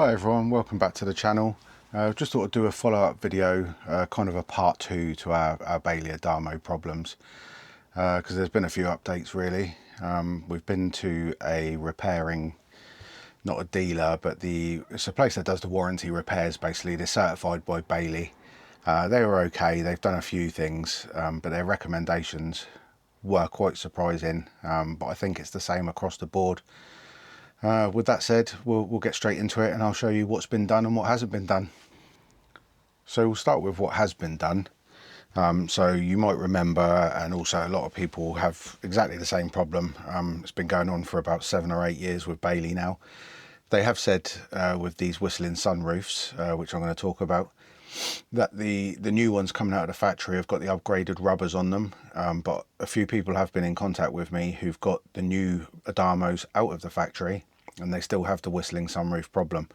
Hi everyone, welcome back to the channel. Just thought I'd do a follow-up video, kind of a part 2 to our Bailey Adamo problems, because there's been a few updates really. We've been to a repairing, not a dealer, but it's a place that does the warranty repairs basically. They're certified by Bailey. They were okay, they've done a few things, but their recommendations were quite surprising, but I think it's the same across the board. With that said, we'll get straight into it and I'll show you what's been done and what hasn't been done. So we'll start with what has been done. So you might remember, and also a lot of people have exactly the same problem. It's been going on for about 7 or 8 years with Bailey now. They have said with these whistling sunroofs, which I'm going to talk about, that the new ones coming out of the factory have got the upgraded rubbers on them, but a few people have been in contact with me who've got the new Adamos out of the factory and they still have the whistling sunroof problem.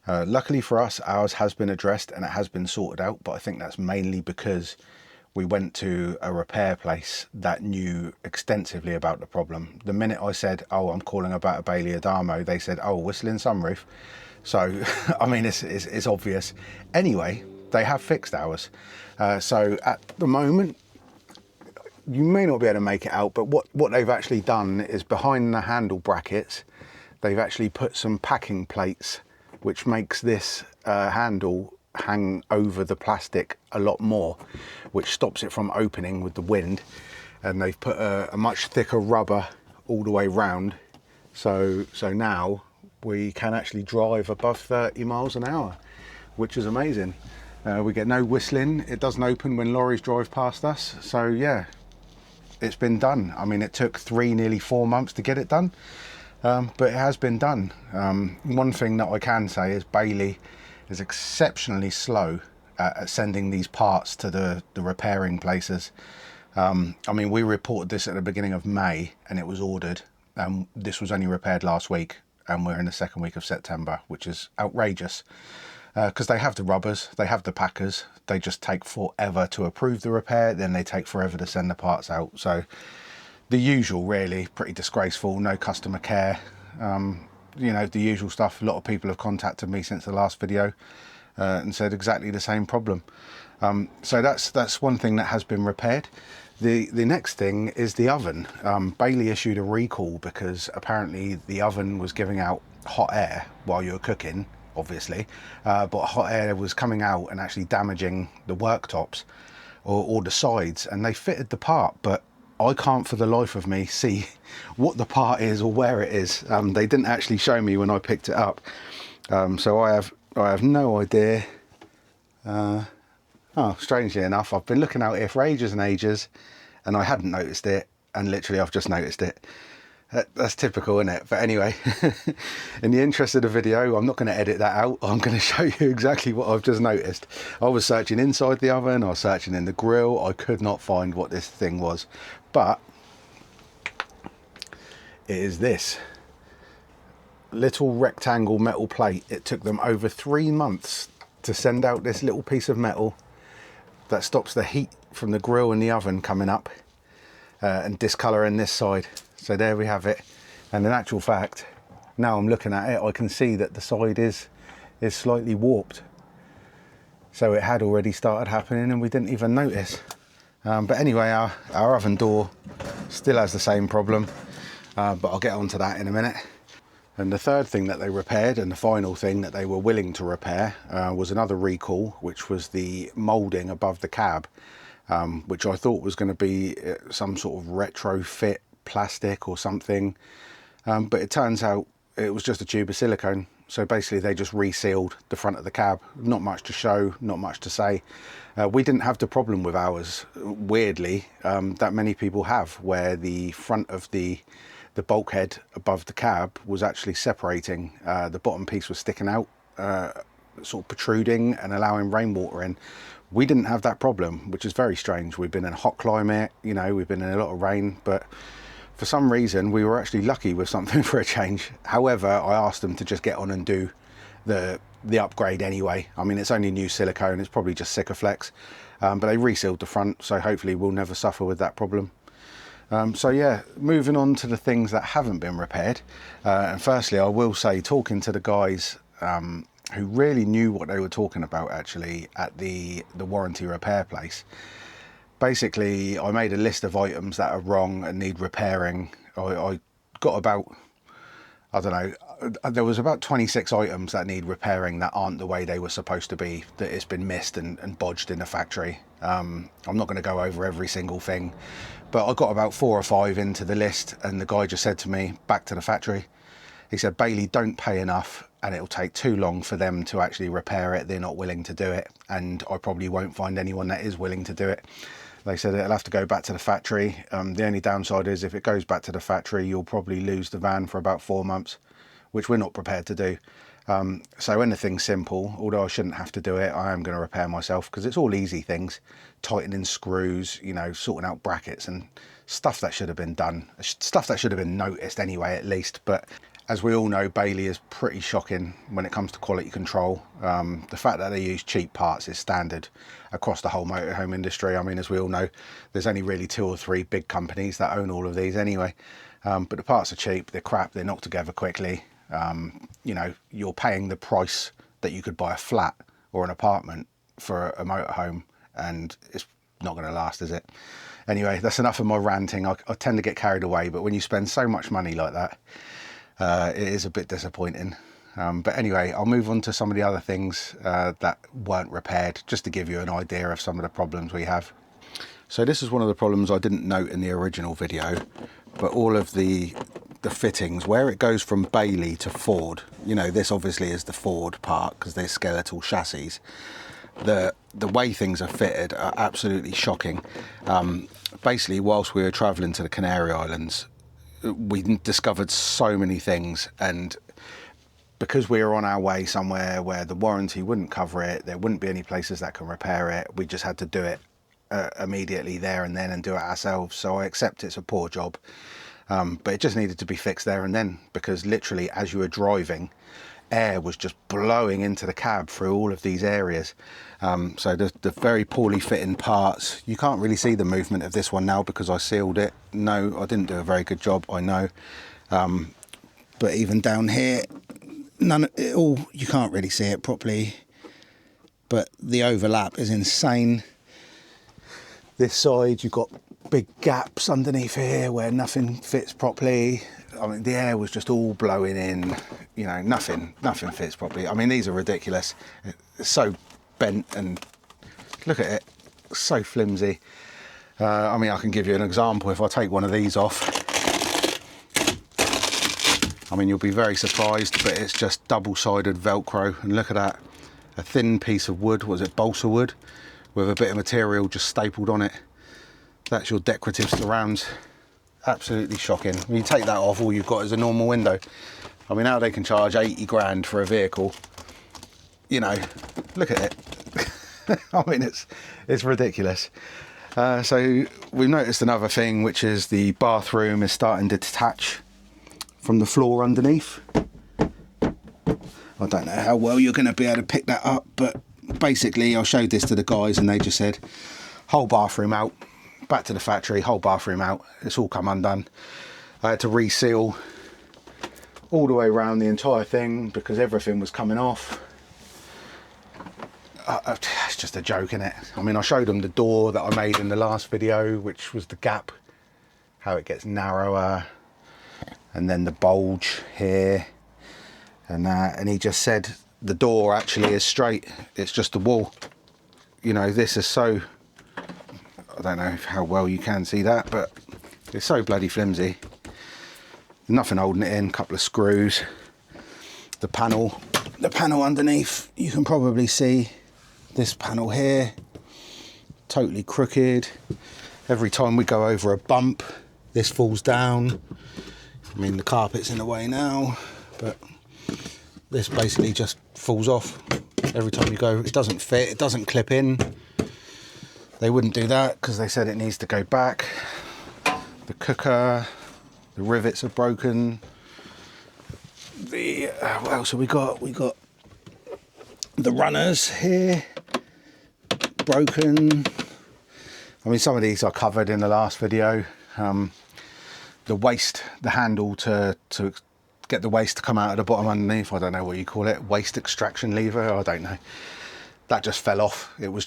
Luckily for us, ours has been addressed and it has been sorted out, but I think that's mainly because we went to a repair place that knew extensively about the problem. The minute I said, oh, I'm calling about a Bailey Adamo, they said, oh, whistling sunroof. So, I mean, it's obvious. Anyway, they have fixed ours. So at the moment, you may not be able to make it out, but what they've actually done is behind the handle brackets, they've actually put some packing plates, which makes this handle hang over the plastic a lot more, which stops it from opening with the wind. And they've put a much thicker rubber all the way round. So now we can actually drive above 30 miles an hour, which is amazing. We get no whistling. It doesn't open when lorries drive past us. So yeah, it's been done. I mean, it took nearly 4 months to get it done, but it has been done. One thing that I can say is Bailey is exceptionally slow at sending these parts to the repairing places. I mean, we reported this at the beginning of May and it was ordered. This was only repaired last week and we're in the second week of September, which is outrageous. Because they have the rubbers, they have the packers, they just take forever to approve the repair, then they take forever to send the parts out. So the usual really, pretty disgraceful, no customer care, you know, the usual stuff. A lot of people have contacted me since the last video and said exactly the same problem. So that's one thing that has been repaired. The next thing is the oven. Bailey issued a recall because apparently the oven was giving out hot air while you were cooking, obviously, but hot air was coming out and actually damaging the worktops or the sides, and they fitted the part, but I can't for the life of me see what the part is or where it is. They didn't actually show me when I picked it up, so I have no idea. Oh, strangely enough, I've been looking out here for ages and ages and I hadn't noticed it, and literally I've just noticed it. That's typical, isn't it? But anyway, in the interest of the video, I'm not going to edit that out. I'm going to show you exactly what I've just noticed. I was searching inside the oven, I was searching in the grill, I could not find what this thing was. But it is this little rectangle metal plate. It took them over 3 months to send out this little piece of metal that stops the heat from the grill and the oven coming up and discolouring this side. So there we have it. And in actual fact, now I'm looking at it, I can see that the side is slightly warped. So it had already started happening and we didn't even notice. But anyway, our oven door still has the same problem, but I'll get onto that in a minute. And the third thing that they repaired, and the final thing that they were willing to repair, was another recall, which was the moulding above the cab, which I thought was going to be some sort of retrofit plastic or something, but it turns out it was just a tube of silicone. So basically they just resealed the front of the cab. Not much to show, not much to say. We didn't have the problem with ours, weirdly, that many people have, where the front of the bulkhead above the cab was actually separating. The bottom piece was sticking out, sort of protruding and allowing rainwater in. We didn't have that problem, which is very strange. We've been in a hot climate, you know, we've been in a lot of rain, but for some reason we were actually lucky with something for a change. However, I asked them to just get on and do the upgrade anyway. I mean, it's only new silicone, it's probably just Sikaflex, but they resealed the front, so hopefully we'll never suffer with that problem. So yeah, moving on to the things that haven't been repaired. And firstly, I will say, talking to the guys who really knew what they were talking about actually at the warranty repair place. Basically, I made a list of items that are wrong and need repairing. I got about, I don't know, there was about 26 items that need repairing that aren't the way they were supposed to be, that it's been missed and bodged in the factory. I'm not going to go over every single thing, but I got about 4 or 5 into the list, and the guy just said to me, back to the factory. He said, Bailey, don't pay enough and it'll take too long for them to actually repair it. They're not willing to do it, and I probably won't find anyone that is willing to do it. They said it'll have to go back to the factory. The only downside is if it goes back to the factory, you'll probably lose the van for about 4 months, which we're not prepared to do. So anything simple, although I shouldn't have to do it, I am going to repair myself, because it's all easy things, tightening screws, you know, sorting out brackets and stuff that should have been done, stuff that should have been noticed anyway at least. But as we all know, Bailey is pretty shocking when it comes to quality control. The fact that they use cheap parts is standard across the whole motorhome industry. I mean, as we all know, there's only really 2 or 3 big companies that own all of these anyway. But the parts are cheap, they're crap, they're knocked together quickly. You know, you're paying the price that you could buy a flat or an apartment for a motorhome, and it's not going to last, is it? Anyway, that's enough of my ranting. I tend to get carried away, but when you spend so much money like that, it is a bit disappointing. But anyway, I'll move on to some of the other things that weren't repaired, just to give you an idea of some of the problems we have. So this is one of the problems I didn't note in the original video, but all of the fittings, where it goes from Bailey to Ford, you know, this obviously is the Ford part because they're skeletal chassis. The way things are fitted are absolutely shocking. Basically, whilst we were travelling to the Canary Islands, we discovered so many things, and because we were on our way somewhere where the warranty wouldn't cover it, there wouldn't be any places that can repair it, we just had to do it immediately there and then and do it ourselves. So I accept it's a poor job, but it just needed to be fixed there and then, because literally as you were driving, air was just blowing into the cab through all of these areas. So the very poorly fitting parts, you can't really see the movement of this one now because I sealed it. No, I didn't do a very good job, I know. But even down here, you can't really see it properly, but the overlap is insane. This side, you've got big gaps underneath here where nothing fits properly. I mean, the air was just all blowing in, you know, nothing fits properly. I mean, these are ridiculous. It's so bent, and look at it, so flimsy. I mean, I can give you an example. If I take one of these off, I mean, you'll be very surprised, but it's just double-sided Velcro, and look at that. A thin piece of wood, was it balsa wood, with a bit of material just stapled on it. That's your decorative surrounds. Absolutely shocking. When you take that off, all you've got is a normal window. I mean, how they can charge 80 grand for a vehicle, you know, look at it. I mean, it's ridiculous. So we've noticed another thing, which is the bathroom is starting to detach from the floor underneath. I don't know how well you're going to be able to pick that up, but basically I showed this to the guys and they just said, whole bathroom out, back to the factory, whole bathroom out. It's all come undone. I had to reseal all the way around the entire thing because everything was coming off. It's just a joke, isn't it? I mean, I showed them the door that I made in the last video, which was the gap, how it gets narrower, and then the bulge here and that, and he just said the door actually is straight, it's just the wall. You know, this is so, I don't know how well you can see that, but it's so bloody flimsy. Nothing holding it in, a couple of screws. The panel underneath, you can probably see this panel here, totally crooked. Every time we go over a bump, this falls down. I mean, the carpet's in the way now, but this basically just falls off. Every time you go, it doesn't fit, it doesn't clip in. They wouldn't do that because they said it needs to go back. The cooker, the rivets are broken. The what else have we got? We got the runners here, broken. I mean, some of these I covered in the last video. The waist, the handle to get the waste to come out of the bottom underneath. I don't know what you call it, waste extraction lever, I don't know. That just fell off. It was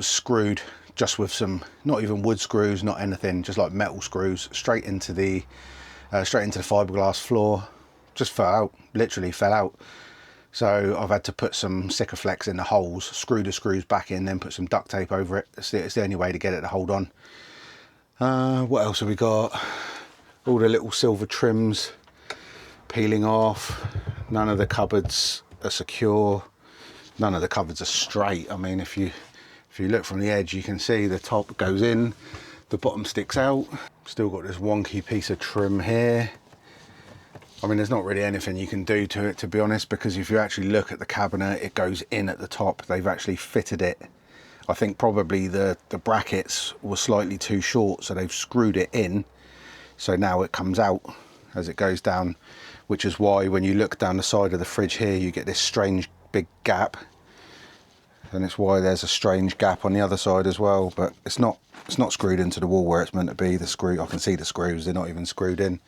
screwed just with some, not even wood screws, not anything, just like metal screws, straight into the fiberglass floor. Just fell out, literally fell out. So I've had to put some Sikaflex in the holes, screw the screws back in, then put some duct tape over it. It's the only way to get it to hold on. What else have we got? All the little silver trims peeling off. None of the cupboards are secure. None of the cupboards are straight. I mean, if you look from the edge, you can see the top goes in, the bottom sticks out. Still got this wonky piece of trim here. I mean, there's not really anything you can do to it, to be honest, because if you actually look at the cabinet, it goes in at the top. They've actually fitted it. I think probably the brackets were slightly too short, so they've screwed it in. So now it comes out as it goes down, which is why when you look down the side of the fridge here, you get this strange big gap. And it's why there's a strange gap on the other side as well, but it's not screwed into the wall where it's meant to be. The screw, I can see the screws, they're not even screwed in.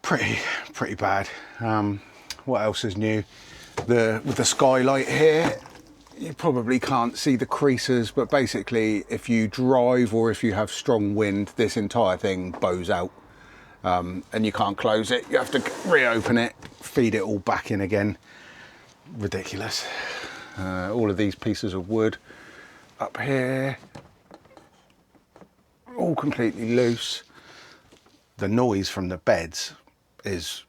Pretty bad. What else is new? With the skylight here, you probably can't see the creases, but basically if you drive or if you have strong wind, this entire thing bows out, and you can't close it. You have to reopen it, feed it all back in again. Ridiculous. All of these pieces of wood up here, all completely loose. The noise from the beds is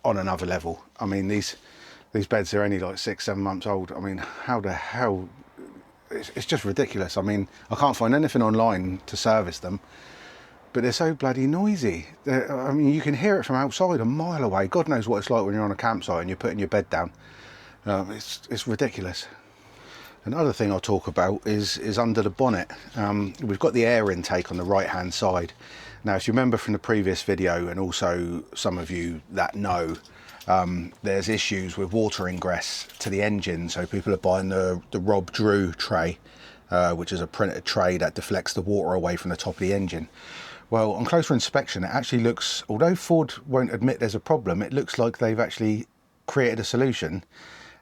on another level. I mean, these beds are only like 6-7 months old. I mean, how the hell, it's just ridiculous. I mean, I can't find anything online to service them, but they're so bloody noisy. I mean, you can hear it from outside a mile away. God knows what it's like when you're on a campsite and you're putting your bed down. It's ridiculous. Another thing I'll talk about is under the bonnet. We've got the air intake on the right hand side. Now, if you remember from the previous video, and also some of you that know, there's issues with water ingress to the engine. So people are buying the Rob Drew tray, which is a printed tray that deflects the water away from the top of the engine. Well, on closer inspection, it actually looks, although Ford won't admit there's a problem, it looks like they've actually created a solution.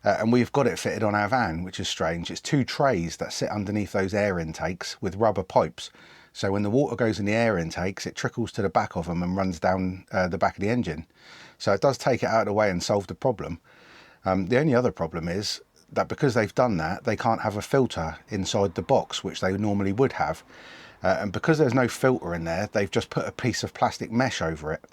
And we've got it fitted on our van, which is strange. It's 2 trays that sit underneath those air intakes with rubber pipes. So when the water goes in the air intakes, it trickles to the back of them and runs down the back of the engine. So it does take it out of the way and solve the problem. The only other problem is that because they've done that, they can't have a filter inside the box, which they normally would have. And because there's no filter in there, they've just put a piece of plastic mesh over it,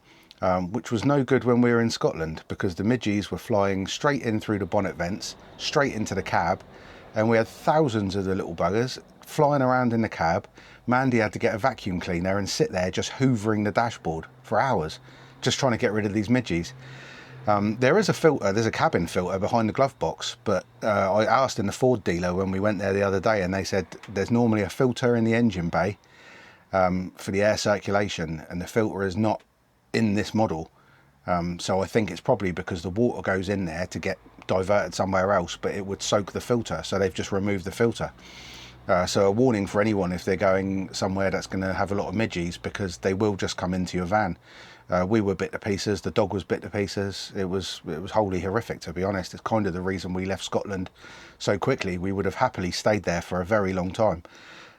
which was no good when we were in Scotland, because the midges were flying straight in through the bonnet vents, straight into the cab, and we had thousands of the little buggers flying around in the cab. Mandy had to get a vacuum cleaner and sit there just hoovering the dashboard for hours, just trying to get rid of these midges. There is a filter, there's a cabin filter behind the glove box, but I asked in the Ford dealer when we went there the other day, and they said there's normally a filter in the engine bay for the air circulation, and the filter is not in this model. So I think it's probably because the water goes in there to get diverted somewhere else, but it would soak the filter, so they've just removed the filter. So a warning for anyone if they're going somewhere that's going to have a lot of midges, because they will just come into your van. We were bit to pieces, the dog was bit to pieces. It was wholly horrific, to be honest. It's kind of the reason we left Scotland so quickly. We would have happily stayed there for a very long time,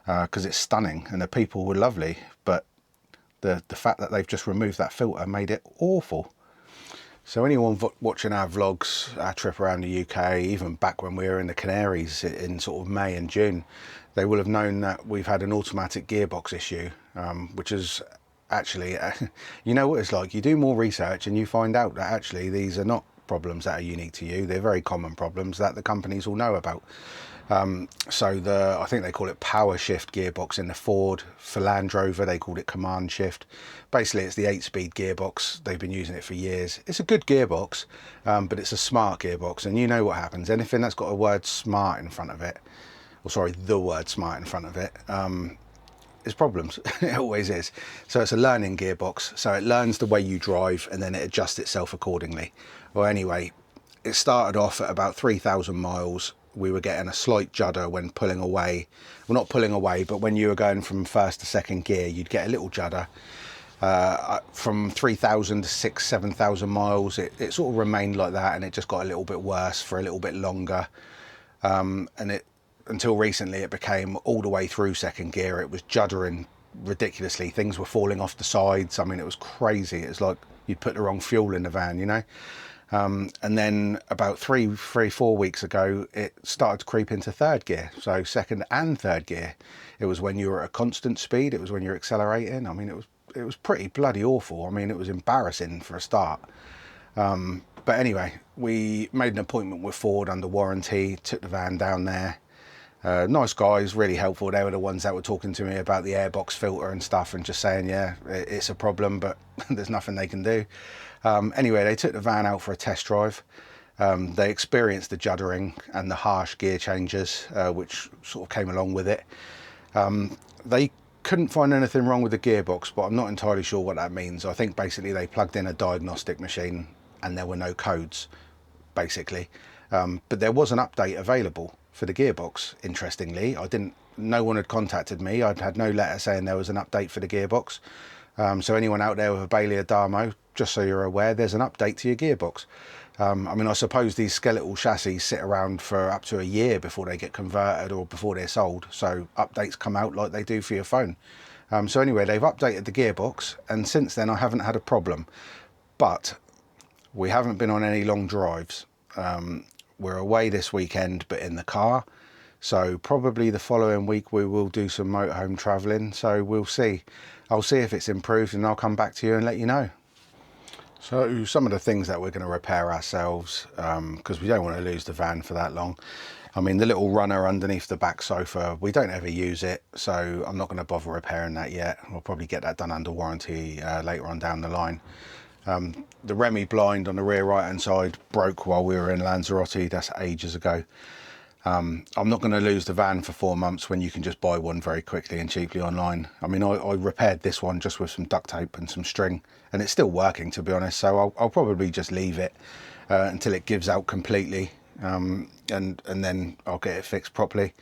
because it's stunning and the people were lovely, but the fact that they've just removed that filter made it awful. So anyone watching our vlogs, our trip around the UK, even back when we were in the Canaries in sort of May and June, they will have known that we've had an automatic gearbox issue, which is actually, you know what it's like, you do more research and you find out that actually these are not problems that are unique to you. They're very common problems that the companies all know about. So I think they call it power shift gearbox in the Ford. For Land Rover, they called it command shift. Basically, it's the 8-speed gearbox. They've been using it for years. It's a good gearbox, but it's a smart gearbox. And you know what happens. Anything that's got a word smart in front of it, or sorry, the word smart in front of it, is problems. It always is. So it's a learning gearbox. So it learns the way you drive and then it adjusts itself accordingly. Well, anyway, it started off at about 3,000 miles. We were getting a slight judder when pulling away. Well, not pulling away, but when you were going from first to second gear, you'd get a little judder. From 3,000 to 7,000 miles, it sort of remained like that, and it just got a little bit worse for a little bit longer. And until recently, it became all the way through second gear. It was juddering ridiculously. Things were falling off the sides. I mean, it was crazy. It's like you'd put the wrong fuel in the van, you know. And then about 4 weeks ago, it started to creep into third gear. So second and third gear. It was when you were at a constant speed. It was when you're accelerating. I mean, it was pretty bloody awful. I mean, it was embarrassing for a start. But anyway, we made an appointment with Ford under warranty, took the van down there. Nice guys, really helpful. They were the ones that were talking to me about the airbox filter and stuff, and just saying, yeah, it's a problem, but there's nothing they can do. Anyway, they took the van out for a test drive. They experienced the juddering and the harsh gear changes, which sort of came along with it. They couldn't find anything wrong with the gearbox, but I'm not entirely sure what that means. I think basically they plugged in a diagnostic machine and there were no codes, basically. But there was an update available for the gearbox, interestingly. No one had contacted me. I'd had no letter saying there was an update for the gearbox. So anyone out there with a Bailey Adamo, just so you're aware, there's an update to your gearbox. I mean, I suppose these skeletal chassis sit around for up to a year before they get converted or before they're sold. So updates come out like they do for your phone. So anyway, they've updated the gearbox, and since then I haven't had a problem. But we haven't been on any long drives. We're away this weekend, but in the car. So probably the following week we will do some motorhome travelling. So we'll see. I'll see if it's improved and I'll come back to you and let you know. So some of the things that we're going to repair ourselves, because we don't want to lose the van for that long. I mean, the little runner underneath the back sofa, we don't ever use it, so I'm not going to bother repairing that yet. We'll probably get that done under warranty later on down the line. The Remy blind on the rear right hand side broke while we were in Lanzarote. That's ages ago. I'm not going to lose the van for 4 months when you can just buy one very quickly and cheaply online. I mean, I repaired this one just with some duct tape and some string, and it's still working, to be honest. So I'll probably just leave it until it gives out completely, and then I'll get it fixed properly.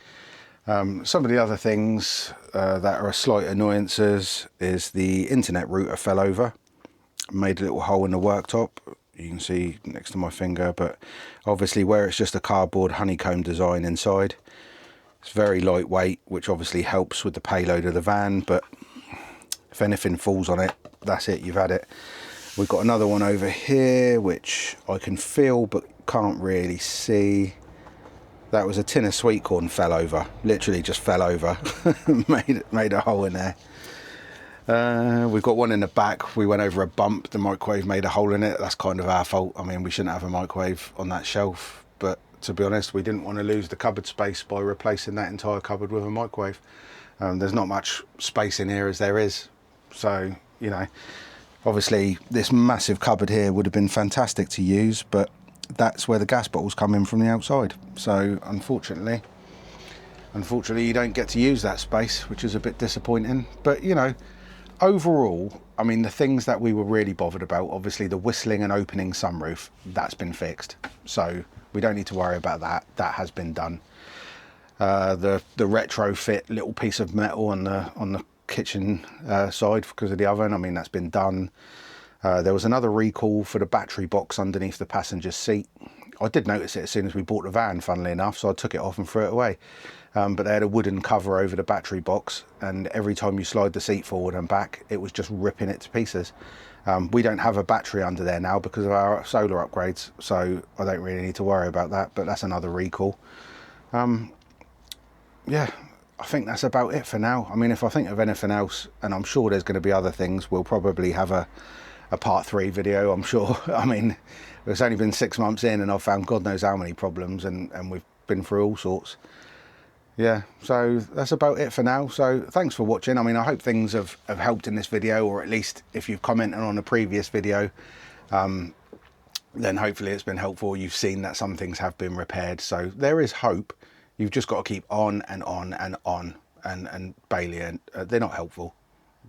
Some of the other things that are slight annoyances is the internet router fell over, made a little hole in the worktop. You can see next to my finger, but obviously where it's just a cardboard honeycomb design inside, it's very lightweight, which obviously helps with the payload of the van, but if anything falls on it, that's it, you've had it. We've got another one over here which I can feel but can't really see. That was a tin of sweet corn fell over, literally just fell over. made a hole in there. We've got one in the back. We went over a bump, the microwave made a hole in it. That's kind of our fault. I mean, we shouldn't have a microwave on that shelf, but to be honest, we didn't want to lose the cupboard space by replacing that entire cupboard with a microwave. There's not much space in here as there is, so you know, obviously this massive cupboard here would have been fantastic to use, but that's where the gas bottles come in from the outside. So unfortunately you don't get to use that space, which is a bit disappointing. But you know, overall, I mean, the things that we were really bothered about, obviously the whistling and opening sunroof, that's been fixed, so we don't need to worry about that. That has been done. The retrofit little piece of metal on the kitchen side because of the oven, I mean, that's been done. There was another recall for the battery box underneath the passenger seat. I did notice it as soon as we bought the van, funnily enough, so I took it off and threw it away. But they had a wooden cover over the battery box, and every time you slide the seat forward and back, it was just ripping it to pieces. We don't have a battery under there now because of our solar upgrades, so I don't really need to worry about that, but that's another recall. Yeah, I think that's about it for now. I mean, if I think of anything else, and I'm sure there's going to be other things, we'll probably have a part 3 video, I'm sure. I mean, it's only been 6 months in and I've found God knows how many problems, and we've been through all sorts. Yeah, so that's about it for now. So thanks for watching. I mean, I hope things have helped in this video, or at least if you've commented on a previous video, then hopefully it's been helpful. You've seen that some things have been repaired, so there is hope. You've just got to keep on and on and on, and Bailey, they're not helpful,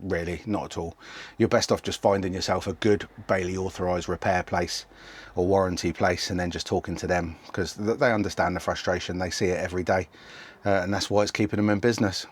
really, not at all. You're best off just finding yourself a good Bailey authorised repair place or warranty place, and then just talking to them, because they understand the frustration. They see it every day, and that's why it's keeping them in business.